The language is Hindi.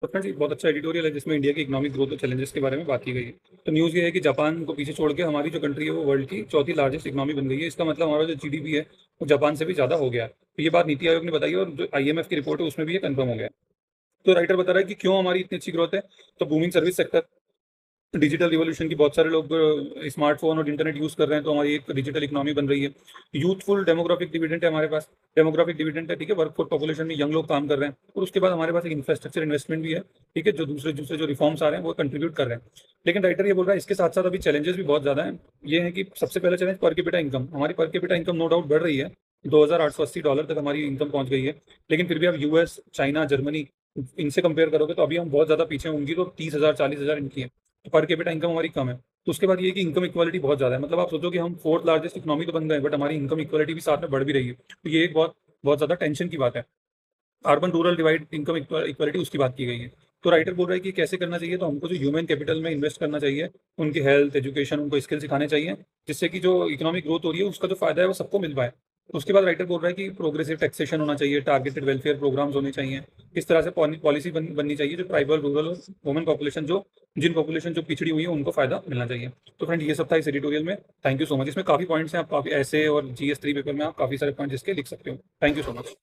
तो फ्रेंड्स एक बहुत अच्छा एडिटोरियल है जिसमें इंडिया की इकोनॉमिक ग्रोथ और चैलेंजेस के बारे में बात की गई है। तो न्यूज़ ये है कि जापान को पीछे छोड़ के हमारी जो कंट्री है वो वर्ल्ड की चौथी लार्जेस्ट इकोनॉमी बन गई है। इसका मतलब हमारा जो जीडीपी है वो जापान से भी ज़्यादा हो गया है। तो ये बात नीति आयोग ने बताई है और जो आईएमएफ की रिपोर्ट है उसमें भी ये कंफर्म हो गया है। तो राइटर बता रहा है कि क्यों हमारी इतनी अच्छी ग्रोथ है। तो booming service sector, digital revolution की, बहुत सारे लोग स्मार्टफोन और इंटरनेट यूज कर रहे हैं, तो हमारी एक डिजिटल इकोनॉमी बन रही है। यूथफुल डेमोग्राफिक डिविडेंड है हमारे पास, डेमोग्राफिक डिविडेंड है, ठीक है, वर्कफोर्स पॉपुलेशन में यंग लोग काम कर रहे हैं। और उसके बाद हमारे पास एक इंफ्रास्ट्रक्चर इन्वेस्टमेंट भी है, ठीक है, जो दूसरे दूसरे जो रिफॉर्म्स आ रहे हैं वो कंट्रीब्यूट कर रहे हैं। लेकिन राइटर ये बोल रहा है इसके साथ साथ अभी चैलेंजेस भी बहुत ज्यादा हैं। ये है कि सबसे पहला चैलेंज पर कैपिटा इनकम, हमारी per capita income no doubt बढ़ रही है, $2,880 तक हमारी इनकम पहुंच गई है। लेकिन फिर भी आप यूएस, चाइना, जर्मनी, इनसे कंपेयर करोगे तो अभी हम बहुत ज्यादा पीछे होंगी। तो 30,000 40,000 इनकी है, तो पर कैपिटा इनकम हमारी कम है। तो उसके बाद ये कि इनकम इक्वालिटी बहुत ज़्यादा है, मतलब आप सोचो कि हम फोर्थ लार्जेस्ट इकोनॉमी तो बन गए बट हमारी इनकम इक्वालिटी भी साथ में बढ़ भी रही है। तो ये एक बहुत बहुत ज़्यादा टेंशन की बात है। Urban rural divide, income equality, उसकी बात की गई है। तो राइटर बोल रहा है कि कैसे करना चाहिए, तो हमको जो ह्यूमन कैपिटल में इन्वेस्ट करना चाहिए, उनकी हेल्थ, एजुकेशन, उनको स्किल सिखाने चाहिए, जिससे कि जो इकोनॉमिक ग्रोथ हो रही है उसका जो फायदा है वो सबको मिल पाए। तो उसके बाद राइटर बोल रहा है कि प्रोग्रेसिव टैक्सेशन होना चाहिए, टारगेटेड वेलफेयर प्रोग्राम्स होने चाहिए, इस तरह से पॉलिसी बननी चाहिए जो ट्राइबल, रूरल और वुमेन पॉपुलेशन, जो जिन पॉपुलेशन जो पिछड़ी हुई है उनको फायदा मिलना चाहिए। तो फ्रेंड ये सब था इस एडिटोरियल में। Thank you so much. इसमें काफी पॉइंट्स हैं, आप काफी ऐसे और जीएस 3 पेपर में आप काफी सारे पॉइंट्स इसके लिख सकते हो। Thank you so much.